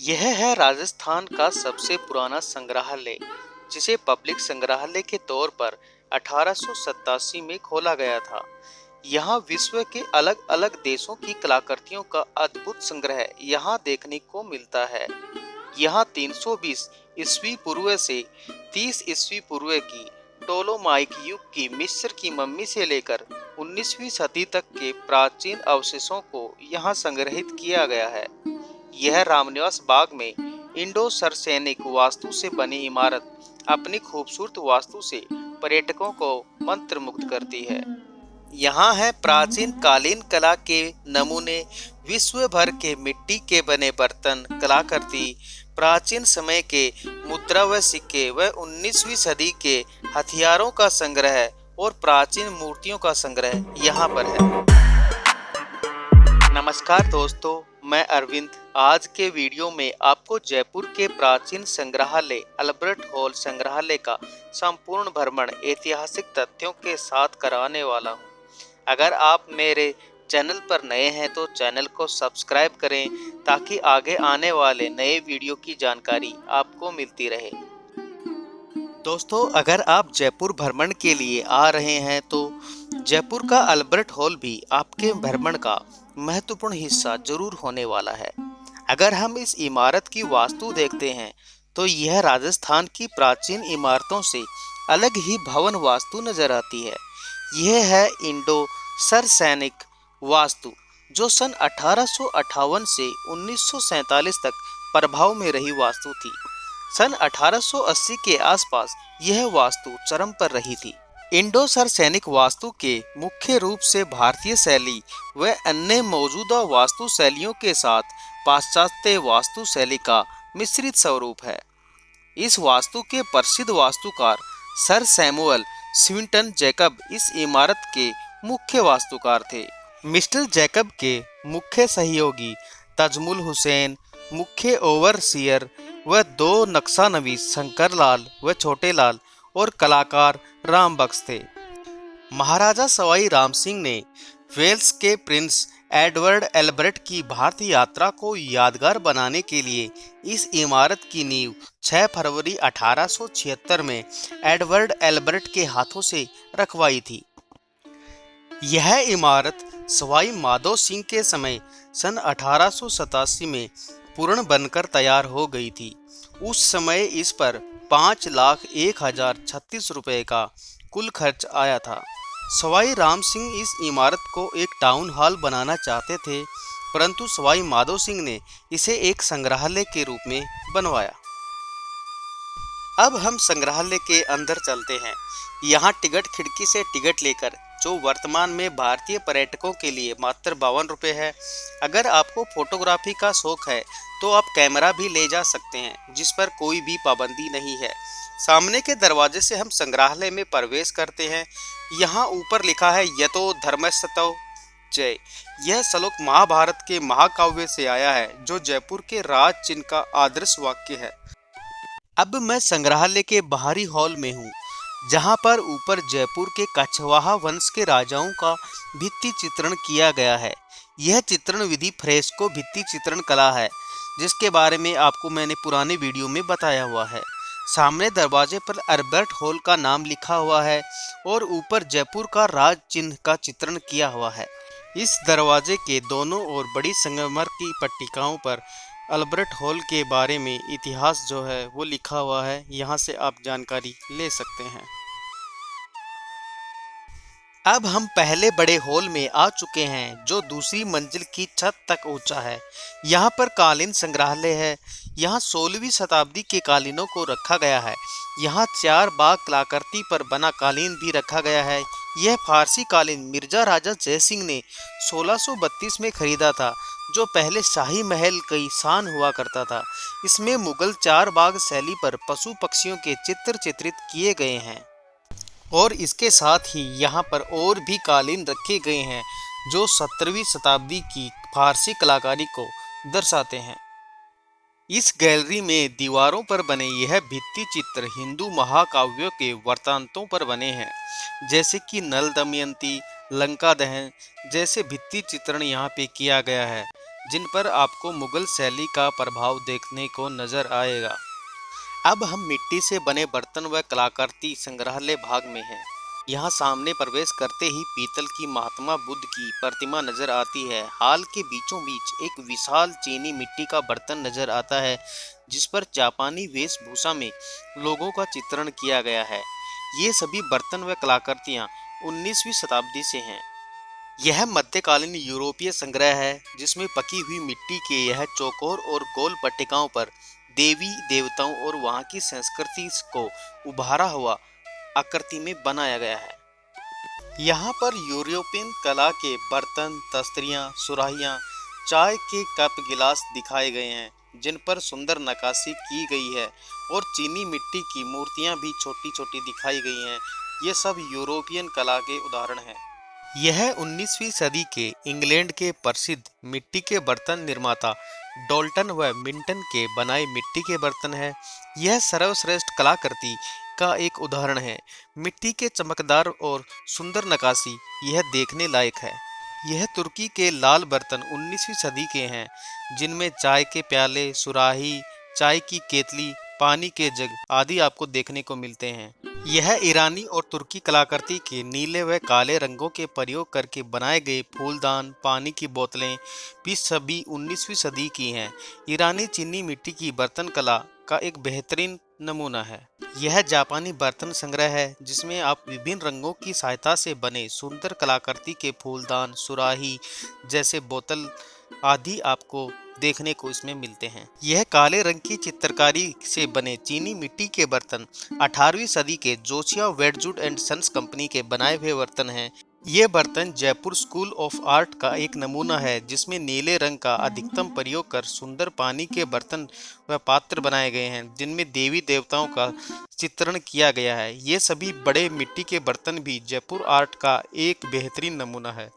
यह है राजस्थान का सबसे पुराना संग्रहालय, जिसे पब्लिक संग्रहालय के तौर पर 1887 में खोला गया था। यहाँ विश्व के अलग अलग देशों की कलाकृतियों का अद्भुत संग्रह यहाँ देखने को मिलता है। यहाँ 320 ईस्वी पूर्व से 30 ईस्वी पूर्व की टोलोमाइक युग की मिस्र की मम्मी से लेकर 19वीं सदी तक के प्राचीन अवशेषों को यहाँ संग्रहित किया गया है। यह रामनिवास बाग में इंडो सरसैनिक वास्तु से बनी इमारत अपनी खूबसूरत वास्तु से पर्यटकों को मंत्रमुग्ध करती है। यहाँ है प्राचीन कालीन कला के नमूने, विश्व भर के मिट्टी के बने बर्तन, कलाकृति, प्राचीन समय के मुद्रा व सिक्के व 19वीं सदी के हथियारों का संग्रह और प्राचीन मूर्तियों का संग्रह यहाँ पर है। नमस्कार दोस्तों, मैं अरविंद। आज के वीडियो में आपको जयपुर के प्राचीन संग्रहालय अल्बर्ट हॉल संग्रहालय का संपूर्ण भ्रमण ऐतिहासिक तथ्यों के साथ कराने वाला हूं। अगर आप मेरे चैनल पर नए हैं तो चैनल को सब्सक्राइब करें ताकि आगे आने वाले नए वीडियो की जानकारी आपको मिलती रहे। दोस्तों, अगर आप जयपुर भ्रमण के लिए आ रहे हैं तो जयपुर का अल्बर्ट हॉल भी आपके भ्रमण का महत्वपूर्ण हिस्सा जरूर होने वाला है। अगर हम इस इमारत की वास्तु देखते हैं तो यह राजस्थान की प्राचीन इमारतों से अलग ही भवन वास्तु नजर आती है। यह है इंडो सरसैनिक वास्तु, जो सन 1858 से 1947 तक प्रभाव में रही वास्तु थी। सन 1880 के आसपास यह वास्तु चरम पर रही थी। इंडो सरसैनिक वास्तु के मुख्य रूप से भारतीय शैली व अन्य मौजूदा वास्तु शैलियों के साथ पाश्चात्य वास्तु शैली का मिश्रित स्वरूप है। इस वास्तु के प्रसिद्ध वास्तुकार सर सैमुअल स्विंटन जैकब इस इमारत के मुख्य वास्तुकार थे। मिस्टर जैकब के मुख्य सहयोगी तजमुल हुसैन, मुख्य ओवरसियर व दो नक्शानवीस शंकरलाल व छोटेलाल और कलाकार राम बख्श थे। महाराजा सवाई राम सिंह ने वेल्स के प्रिंस एडवर्ड एल्बर्ट की भारत यात्रा को यादगार बनाने के लिए इस इमारत की नींव 6 फरवरी 1876 में एडवर्ड एल्बर्ट के हाथों से रखवाई थी। यह इमारत सवाई माधो सिंह के समय सन 1887 में पूर्ण बनकर तैयार हो गई थी। उस समय इस पर 5,01,036 रुपए का कुल खर्च आया था। सवाई राम सिंह इस इमारत को एक टाउन हॉल बनाना चाहते थे, परंतु सवाई माधो सिंह ने इसे एक संग्रहालय के रूप में बनवाया। अब हम संग्रहालय के अंदर चलते हैं। यहाँ टिकट खिड़की से टिकट लेकर, जो वर्तमान में भारतीय पर्यटकों के लिए मात्र 52 रुपये है। अगर आपको फोटोग्राफी का शौक है तो आप कैमरा भी ले जा सकते हैं, जिस पर कोई भी पाबंदी नहीं है। सामने के दरवाजे से हम संग्रहालय में प्रवेश करते हैं। यहाँ ऊपर लिखा है यतो धर्मस्तव जय। यह श्लोक महाभारत के महाकाव्य से आया है, जो जयपुर के राज चिन्ह का आदर्श वाक्य है। अब मैं संग्रहालय के बाहरी हॉल में हूँ, जहाँ पर ऊपर जयपुर के कछवाहा वंश के राजाओं का भित्ति चित्रण किया गया है। यह चित्रण विधि फ्रेस्को भित्ति चित्रण कला है, जिसके बारे में आपको मैंने पुराने वीडियो में बताया हुआ है। सामने दरवाजे पर अल्बर्ट हॉल का नाम लिखा हुआ है और ऊपर जयपुर का राज चिन्ह का चित्रण किया हुआ है। इस दरवाजे के दोनों ओर बड़ी संगमरमर की पट्टिकाओं पर अल्बर्ट हॉल के बारे में इतिहास जो है वो लिखा हुआ है। यहाँ से आप जानकारी ले सकते हैं। अब हम पहले बड़े हॉल में आ चुके हैं, जो दूसरी मंजिल की छत तक ऊंचा है। यहाँ पर कालीन संग्रहालय है। यहाँ 16वीं शताब्दी के कालीनों को रखा गया है। यहाँ 4 बाग कलाकृति पर बना कालीन भी रखा गया है। यह फारसी कालीन मिर्जा राजा जयसिंह ने 1632 में खरीदा था, जो पहले शाही महल की शान हुआ करता था। इसमें मुगल 4 बाग शैली पर पशु पक्षियों के चित्र चित्रित किए गए हैं और इसके साथ ही यहाँ पर और भी कालीन रखे गए हैं, जो 17वीं शताब्दी की फारसी कलाकारी को दर्शाते हैं। इस गैलरी में दीवारों पर बने यह भित्ति चित्र हिंदू महाकाव्यों के वृत्तांतों पर बने हैं, जैसे कि नल दमयंती, लंका दहन जैसे भित्ति चित्रण यहाँ पे किया गया है। जिन पर आपको मुगल शैली का प्रभाव देखने को नजर आएगा। अब हम मिट्टी से बने बर्तन व कलाकृति संग्रहालय भाग में हैं। यहाँ सामने प्रवेश करते ही पीतल की महात्मा बुद्ध की प्रतिमा नजर आती है। हाल के बीचों बीच एक विशाल चीनी मिट्टी का बर्तन नजर आता है, जिस पर जापानी वेशभूषा में लोगों का चित्रण किया गया है। ये सभी बर्तन व कलाकृतियाँ 19वीं शताब्दी से हैं। यह मध्यकालीन यूरोपीय संग्रह है, जिसमें पकी हुई मिट्टी के यह चौकोर और गोल पट्टिकाओं पर देवी देवताओं और वहाँ की संस्कृति को उभारा हुआ आकृति में बनाया गया है। यहाँ पर यूरोपियन कला के बर्तन, तस्तरियाँ, सुराहियाँ, चाय के कप गिलास दिखाए गए हैं, जिन पर सुंदर नक्काशी की गई है, और चीनी मिट्टी की मूर्तियाँ भी छोटी छोटी दिखाई गई हैं। ये सब यूरोपियन कला के उदाहरण हैं। यह 19वीं सदी के इंग्लैंड के प्रसिद्ध मिट्टी के बर्तन निर्माता डॉल्टन व मिंटन के बनाए मिट्टी के बर्तन है। यह सर्वश्रेष्ठ कलाकृति का एक उदाहरण है। मिट्टी के चमकदार और सुंदर नक्काशी यह देखने लायक है। यह तुर्की के लाल बर्तन 19वीं सदी के हैं, जिनमें चाय के प्याले, सुराही, चाय की केतली, पानी के जग आदि आपको देखने को मिलते हैं। यह ईरानी और तुर्की कलाकृति के नीले व काले रंगों के प्रयोग करके बनाए गए फूलदान, पानी की बोतलें भी सभी 19वीं सदी की हैं। ईरानी चीनी मिट्टी की बर्तन कला का एक बेहतरीन नमूना है। यह जापानी बर्तन संग्रह है, जिसमें आप विभिन्न रंगों की सहायता से बने सुंदर कलाकृति के फूलदान, सुराही जैसे बोतल आदि आपको देखने को इसमें मिलते हैं। यह काले रंग की चित्रकारी से बने चीनी मिट्टी के बर्तन 18वीं सदी के जोशिया वेडजवुड एंड सन्स कंपनी के बनाए हुए बर्तन हैं। ये बर्तन जयपुर स्कूल ऑफ आर्ट का एक नमूना है, जिसमें नीले रंग का अधिकतम प्रयोग कर सुंदर पानी के बर्तन व पात्र बनाए गए हैं, जिनमें देवी देवताओं का चित्रण किया गया है। ये सभी बड़े मिट्टी के बर्तन भी जयपुर आर्ट का एक बेहतरीन नमूना है।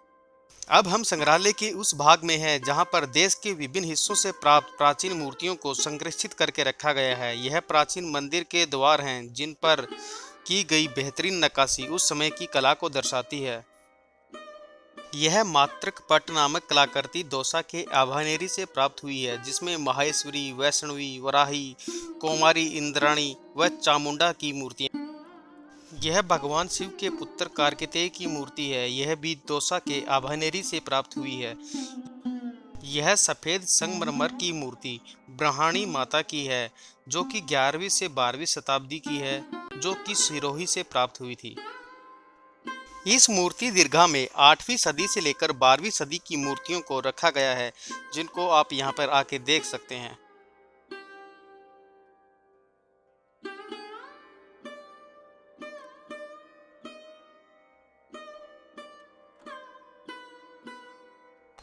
अब हम संग्रहालय के उस भाग में हैं जहां पर देश के विभिन्न हिस्सों से प्राप्त प्राचीन मूर्तियों को संरक्षित करके रखा गया है। यह प्राचीन मंदिर के द्वार हैं, जिन पर की गई बेहतरीन नक्काशी उस समय की कला को दर्शाती है। यह मातृक पट नामक कलाकृति दौसा के आभानेरी से प्राप्त हुई है, जिसमें माहेश्वरी, वैष्णवी, वराही, कौमारी, इंद्राणी व चामुंडा की मूर्तियां। यह भगवान शिव के पुत्र कार्तिकेय की मूर्ति है। यह भी दौसा के आभानेरी से प्राप्त हुई है। यह सफ़ेद संगमरमर की मूर्ति ब्रह्मणी माता की है, जो कि 11वीं से 12वीं शताब्दी की है, जो कि सिरोही से प्राप्त हुई थी। इस मूर्ति दीर्घा में 8वीं सदी से लेकर 12वीं सदी की मूर्तियों को रखा गया है, जिनको आप यहाँ पर आके देख सकते हैं।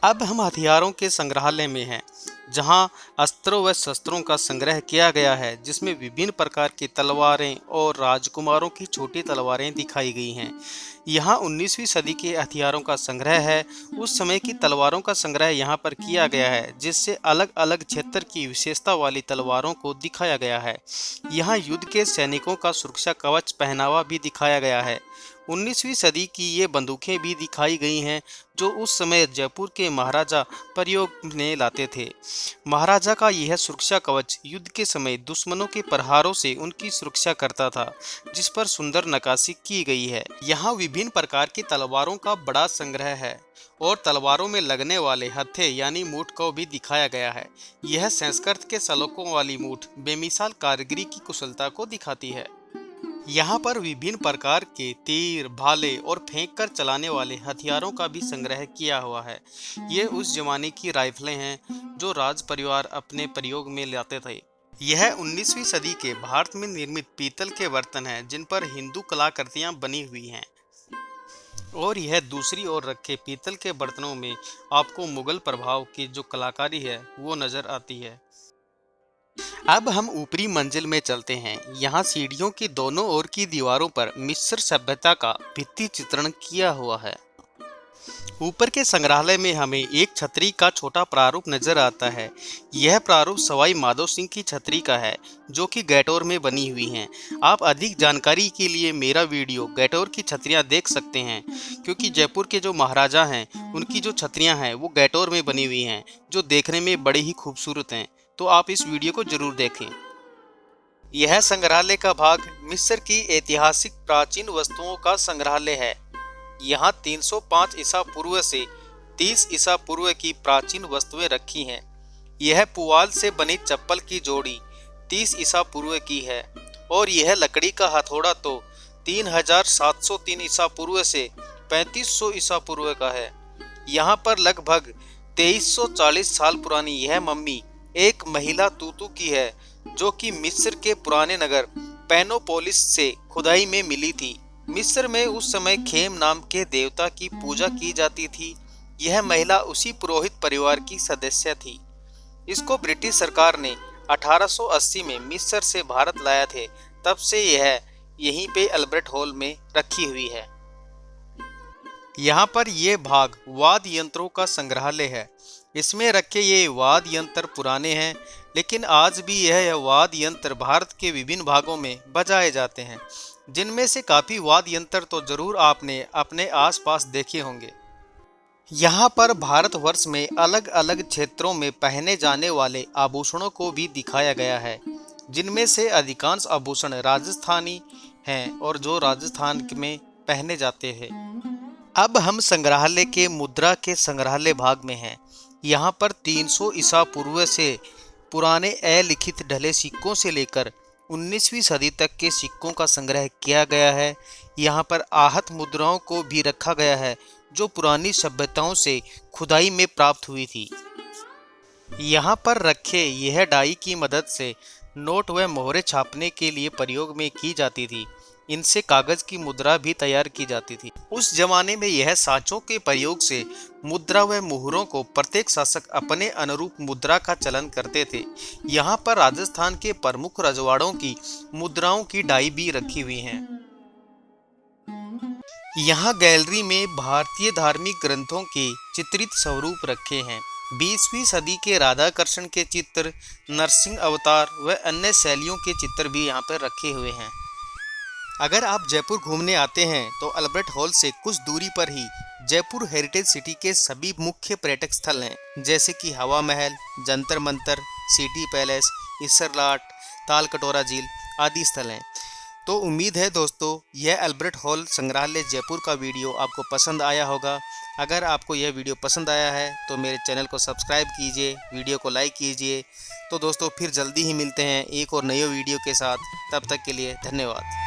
अब हम हथियारों के संग्रहालय में हैं, जहां अस्त्रों व शस्त्रों का संग्रह किया गया है, जिसमें विभिन्न प्रकार की तलवारें और राजकुमारों की छोटी तलवारें दिखाई गई हैं। यहाँ 19वीं सदी के हथियारों का संग्रह है। उस समय की तलवारों का संग्रह यहाँ पर किया गया है, जिससे अलग अलग क्षेत्र की विशेषता वाली तलवारों को दिखाया गया है। यहाँ युद्ध के सैनिकों का सुरक्षा कवच पहनावा भी दिखाया गया है। 19वीं सदी की ये बंदूकें भी दिखाई गई हैं, जो उस समय जयपुर के महाराजा प्रयोग में लाते थे। महाराजा का यह सुरक्षा कवच युद्ध के समय दुश्मनों के प्रहारों से उनकी सुरक्षा करता था, जिस पर सुंदर नक्काशी की गई है। यहाँ विभिन्न प्रकार की तलवारों का बड़ा संग्रह है, और तलवारों में लगने वाले हत्थे यानी मूठ को भी दिखाया गया है। यह संस्कृत के सलोकों वाली मूठ बेमिसाल कारीगरी की कुशलता को दिखाती है। यहाँ पर विभिन्न प्रकार के तीर, भाले और फेंक कर चलाने वाले हथियारों का भी संग्रह किया हुआ है। ये उस जमाने की राइफलें हैं, जो राज परिवार अपने प्रयोग में लाते थे। यह 19वीं सदी के भारत में निर्मित पीतल के बर्तन हैं, जिन पर हिंदू कलाकृतियाँ बनी हुई हैं। और यह दूसरी ओर रखे पीतल के बर्तनों में आपको मुगल प्रभाव की जो कलाकारी है वो नज़र आती है। अब हम ऊपरी मंजिल में चलते हैं। यहाँ सीढ़ियों की दोनों ओर की दीवारों पर मिस्र सभ्यता का भित्ति चित्रण किया हुआ है। ऊपर के संग्रहालय में हमें एक छतरी का छोटा प्रारूप नजर आता है। यह प्रारूप सवाई माधो सिंह की छतरी का है, जो कि गैटोर में बनी हुई हैं। आप अधिक जानकारी के लिए मेरा वीडियो गैटोर की छतरियां देख सकते हैं, क्योंकि जयपुर के जो महाराजा हैं उनकी जो छतरियां हैं वो गैटोर में बनी हुई हैं, जो देखने में बड़ी ही खूबसूरत हैं। तो आप इस वीडियो को जरूर देखें। यह संग्रहालय का भाग मिस्र की ऐतिहासिक प्राचीन वस्तुओं का संग्रहालय है। यहाँ 305 ईसा पूर्व से 30 ईसा पूर्व की प्राचीन वस्तुएं रखी हैं। यह पुआल से बनी चप्पल की जोड़ी 30 ईसा पूर्व की है और यह लकड़ी का हथौड़ा तो 3703 ईसा पूर्व से 3500 ईसा पूर्व का है। यहाँ पर लगभग 2340 साल पुरानी यह मम्मी एक महिला तूतू की है, जो कि मिस्र के पुराने नगर पेनोपोलिस से खुदाई में मिली थी। मिस्र में उस समय खेम नाम के देवता की पूजा की जाती थी। यह महिला उसी पुरोहित परिवार की सदस्य थी। इसको ब्रिटिश सरकार ने 1880 में मिस्र से भारत लाया थे। तब से यह यहीं पे अल्बर्ट हॉल में रखी हुई है। यहाँ पर यह भाग वाद्य यंत्रों का संग्रहालय है। इसमें रखे ये वाद्य यंत्र पुराने हैं, लेकिन आज भी यह वाद्य यंत्र भारत के विभिन्न भागों में बजाए जाते हैं, जिनमें से काफ़ी वाद्य यंत्र तो जरूर आपने अपने आसपास देखे होंगे। यहाँ पर भारतवर्ष में अलग अलग क्षेत्रों में पहने जाने वाले आभूषणों को भी दिखाया गया है, जिनमें से अधिकांश आभूषण राजस्थानी हैं और जो राजस्थान में पहने जाते हैं। अब हम संग्रहालय के मुद्रा के संग्रहालय भाग में हैं। यहाँ पर 300 ईसा पूर्व से पुराने अलिखित ढले सिक्कों से लेकर 19वीं सदी तक के सिक्कों का संग्रह किया गया है। यहाँ पर आहत मुद्राओं को भी रखा गया है, जो पुरानी सभ्यताओं से खुदाई में प्राप्त हुई थी। यहाँ पर रखे यह डाई की मदद से नोट व मोहरे छापने के लिए प्रयोग में की जाती थी। इनसे कागज की मुद्रा भी तैयार की जाती थी। उस जमाने में यह सांचों के प्रयोग से मुद्रा व मुहरों को प्रत्येक शासक अपने अनुरूप मुद्रा का चलन करते थे। यहाँ पर राजस्थान के प्रमुख रजवाड़ों की मुद्राओं की डाई भी रखी हुई हैं। यहाँ गैलरी में भारतीय धार्मिक ग्रंथों के चित्रित स्वरूप रखे हैं। 20वीं सदी के राधाकृष्ण के चित्र, नरसिंह अवतार व अन्य शैलियों के चित्र भी यहाँ पर रखे हुए हैं। अगर आप जयपुर घूमने आते हैं तो अल्बर्ट हॉल से कुछ दूरी पर ही जयपुर हेरिटेज सिटी के सभी मुख्य पर्यटक स्थल हैं, जैसे कि हवा महल, जंतर मंतर, सिटी पैलेस, इसरलाट, ताल कटोरा झील आदि स्थल हैं। तो उम्मीद है दोस्तों, यह अल्बर्ट हॉल संग्रहालय जयपुर का वीडियो आपको पसंद आया होगा। अगर आपको यह वीडियो पसंद आया है तो मेरे चैनल को सब्सक्राइब कीजिए, वीडियो को लाइक कीजिए। तो दोस्तों, फिर जल्दी ही मिलते हैं एक और नए वीडियो के साथ। तब तक के लिए धन्यवाद।